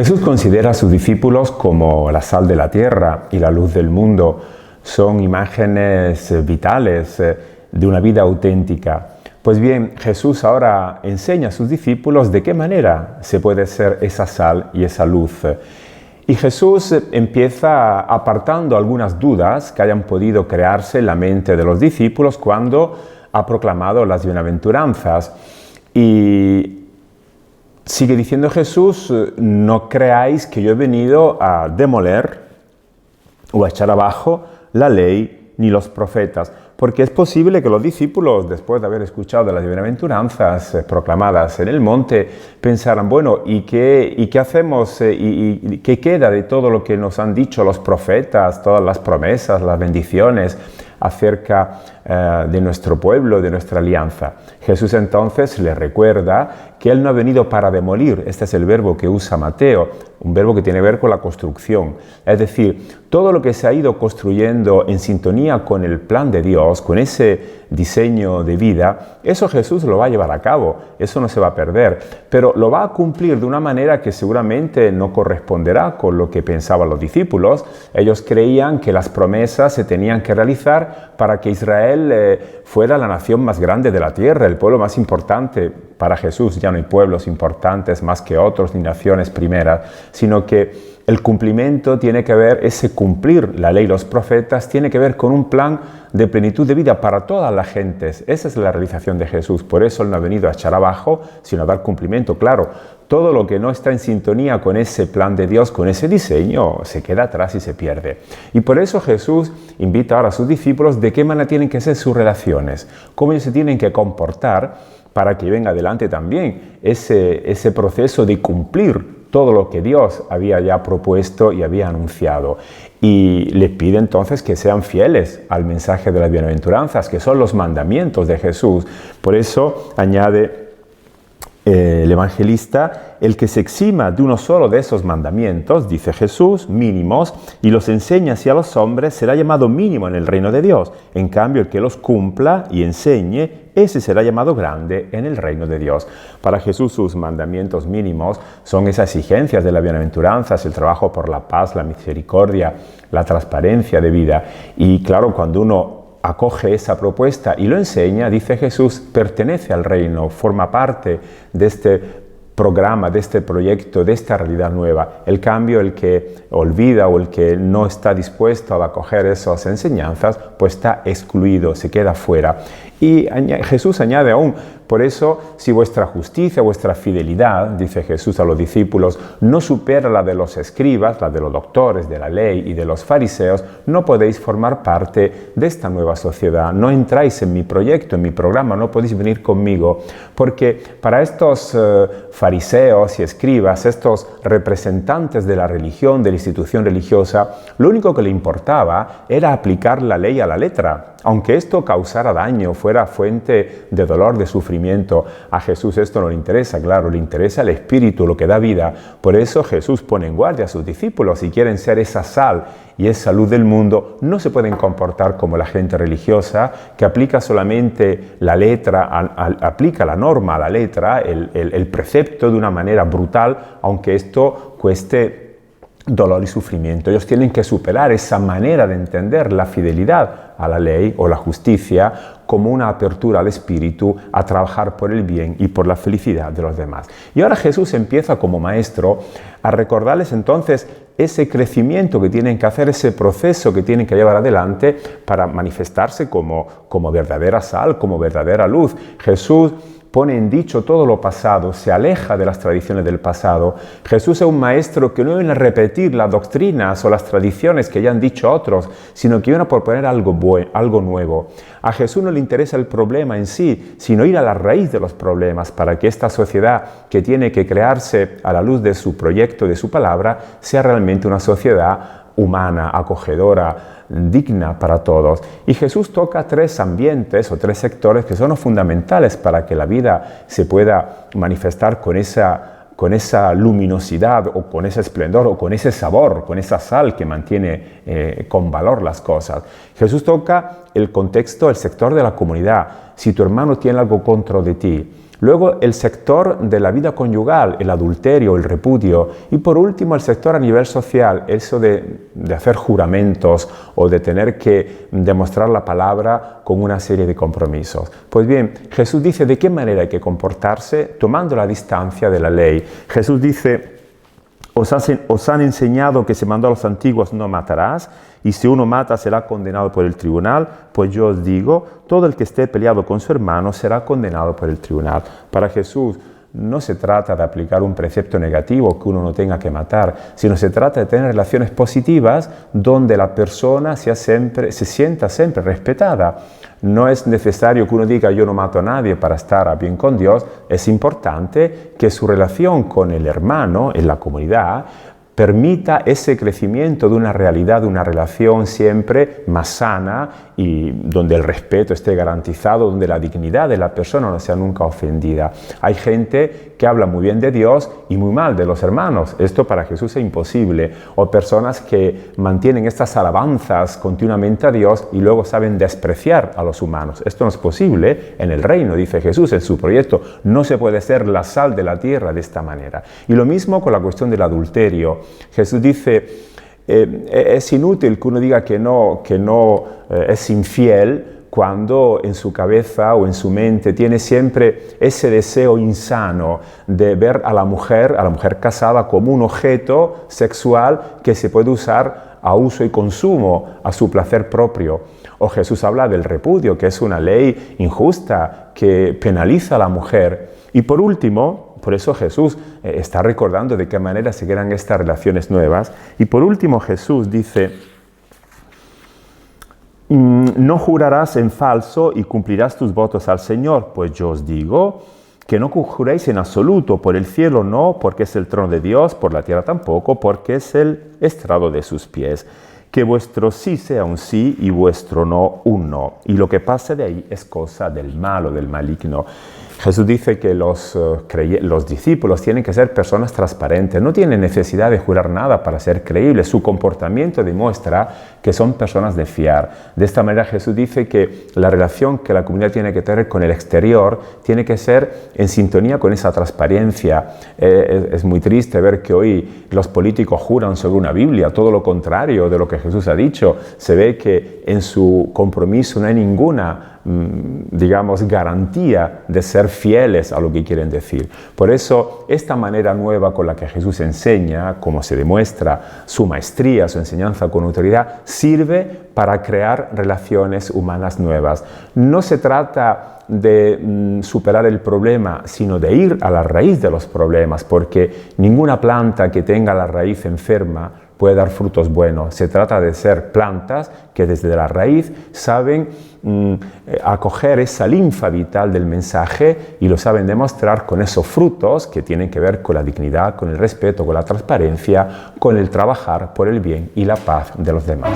Jesús considera a sus discípulos como la sal de la tierra y la luz del mundo. Son imágenes vitales de una vida auténtica. Pues bien, Jesús ahora enseña a sus discípulos de qué manera se puede ser esa sal y esa luz. Y Jesús empieza apartando algunas dudas que hayan podido crearse en la mente de los discípulos cuando ha proclamado las bienaventuranzas. Y sigue diciendo Jesús: no creáis que yo he venido a demoler o a echar abajo la ley ni los profetas. Porque es posible que los discípulos, después de haber escuchado las bienaventuranzas proclamadas en el monte, pensaran: bueno, ¿y qué hacemos? ¿Y qué queda de todo lo que nos han dicho los profetas, todas las promesas, las bendiciones acerca de nuestro pueblo, de nuestra alianza? Jesús entonces les recuerda que Él no ha venido para demolir. Este es el verbo que usa Mateo, un verbo que tiene que ver con la construcción. Es decir, todo lo que se ha ido construyendo en sintonía con el plan de Dios, con ese diseño de vida, eso Jesús lo va a llevar a cabo, eso no se va a perder, pero lo va a cumplir de una manera que seguramente no corresponderá con lo que pensaban los discípulos. Ellos creían que las promesas se tenían que realizar para que Israel fuera la nación más grande de la tierra, el pueblo más importante. Para Jesús ya no hay pueblos importantes más que otros, ni naciones primeras, sino que el cumplimiento tiene que ver, ese cumplir la ley y los profetas, tiene que ver con un plan de plenitud de vida para todas las gentes. Esa es la realización de Jesús. Por eso Él no ha venido a echar abajo, sino a dar cumplimiento. Claro, todo lo que no está en sintonía con ese plan de Dios, con ese diseño, se queda atrás y se pierde. Y por eso Jesús invita ahora a sus discípulos de qué manera tienen que ser sus relaciones, cómo ellos se tienen que comportar para que venga adelante también ese proceso de cumplir todo lo que Dios había ya propuesto y había anunciado. Y les pide entonces que sean fieles al mensaje de las bienaventuranzas, que son los mandamientos de Jesús. Por eso añade el evangelista: el que se exima de uno solo de esos mandamientos, dice Jesús, mínimos, y los enseña así a los hombres, será llamado mínimo en el reino de Dios. En cambio, el que los cumpla y enseñe, ese será llamado grande en el reino de Dios. Para Jesús, sus mandamientos mínimos son esas exigencias de las bienaventuranzas, el trabajo por la paz, la misericordia, la transparencia de vida. Y claro, cuando uno acoge esa propuesta y lo enseña, dice Jesús, pertenece al reino, forma parte de este programa, de este proyecto, de esta realidad nueva. El cambio, el que olvida o el que no está dispuesto a acoger esas enseñanzas, pues está excluido, se queda fuera. Y Jesús añade aún: por eso, si vuestra justicia, vuestra fidelidad, dice Jesús a los discípulos, no supera la de los escribas, la de los doctores de la ley y de los fariseos, no podéis formar parte de esta nueva sociedad, no entráis en mi proyecto, en mi programa, no podéis venir conmigo, porque para estos fariseos y escribas, estos representantes de la religión, de la institución religiosa, lo único que le importaba era aplicar la ley a la letra. Aunque esto causara daño, fuera fuente de dolor, de sufrimiento, a Jesús esto no le interesa, claro, le interesa el Espíritu, lo que da vida. Por eso Jesús pone en guardia a sus discípulos: si quieren ser esa sal y esa luz del mundo, no se pueden comportar como la gente religiosa que aplica solamente la letra, aplica la norma a la letra, el precepto de una manera brutal, aunque esto cueste dolor y sufrimiento. Ellos tienen que superar esa manera de entender la fidelidad a la ley o la justicia como una apertura al espíritu, a trabajar por el bien y por la felicidad de los demás. Y ahora Jesús empieza como maestro a recordarles entonces ese crecimiento que tienen que hacer, ese proceso que tienen que llevar adelante para manifestarse como verdadera sal, como verdadera luz. Jesús pone en dicho todo lo pasado, se aleja de las tradiciones del pasado. Jesús es un maestro que no viene a repetir las doctrinas o las tradiciones que ya han dicho otros, sino que viene a proponer algo nuevo. A Jesús no le interesa el problema en sí, sino ir a la raíz de los problemas para que esta sociedad que tiene que crearse a la luz de su proyecto, de su palabra, sea realmente una sociedad humana, acogedora, digna para todos. Y Jesús toca tres ambientes o tres sectores que son fundamentales para que la vida se pueda manifestar con esa luminosidad o con ese esplendor o con ese sabor, con esa sal que mantiene con valor las cosas. Jesús toca el contexto, el sector de la comunidad. Si tu hermano tiene algo contra de ti, Luego el sector de la vida conyugal, el adulterio, el repudio. Y por último el sector a nivel social, eso de hacer juramentos o de tener que demostrar la palabra con una serie de compromisos. Pues bien, Jesús dice de qué manera hay que comportarse tomando la distancia de la ley. Jesús dice: os han enseñado que se mandó a los antiguos: no matarás, y si uno mata será condenado por el tribunal. Pues yo os digo, todo el que esté peleado con su hermano será condenado por el tribunal. Para Jesús no se trata de aplicar un precepto negativo que uno no tenga que matar, sino se trata de tener relaciones positivas donde la persona se sienta siempre respetada. No es necesario que uno diga yo no mato a nadie para estar bien con Dios. Es importante que su relación con el hermano en la comunidad permita ese crecimiento de una realidad, de una relación siempre más sana y donde el respeto esté garantizado, donde la dignidad de la persona no sea nunca ofendida. Hay gente que habla muy bien de Dios y muy mal de los hermanos. Esto para Jesús es imposible. O personas que mantienen estas alabanzas continuamente a Dios y luego saben despreciar a los humanos. Esto no es posible en el reino, dice Jesús en su proyecto. No se puede ser la sal de la tierra de esta manera. Y lo mismo con la cuestión del adulterio. Jesús dice, es inútil que uno diga que no es infiel cuando en su cabeza o en su mente tiene siempre ese deseo insano de ver a la mujer casada como un objeto sexual que se puede usar a uso y consumo, a su placer propio. O Jesús habla del repudio, que es una ley injusta que penaliza a la mujer. Y por último, por eso Jesús está recordando de qué manera se crean estas relaciones nuevas. Y por último Jesús dice: no jurarás en falso y cumplirás tus votos al Señor. Pues yo os digo que no juréis en absoluto, por el cielo no, porque es el trono de Dios, por la tierra tampoco, porque es el estrado de sus pies. Que vuestro sí sea un sí y vuestro no un no. Y lo que pase de ahí es cosa del malo, del maligno. Jesús dice que los discípulos tienen que ser personas transparentes, no tienen necesidad de jurar nada para ser creíbles. Su comportamiento demuestra que son personas de fiar. De esta manera Jesús dice que la relación que la comunidad tiene que tener con el exterior tiene que ser en sintonía con esa transparencia. Es muy triste ver que hoy los políticos juran sobre una Biblia, todo lo contrario de lo que Jesús ha dicho. Se ve que en su compromiso no hay ninguna garantía de ser fieles a lo que quieren decir. Por eso, esta manera nueva con la que Jesús enseña, como se demuestra su maestría, su enseñanza con autoridad, sirve para crear relaciones humanas nuevas. No se trata de superar el problema, sino de ir a la raíz de los problemas, porque ninguna planta que tenga la raíz enferma puede dar frutos buenos. Se trata de ser plantas que desde la raíz saben acoger esa linfa vital del mensaje y lo saben demostrar con esos frutos que tienen que ver con la dignidad, con el respeto, con la transparencia, con el trabajar por el bien y la paz de los demás.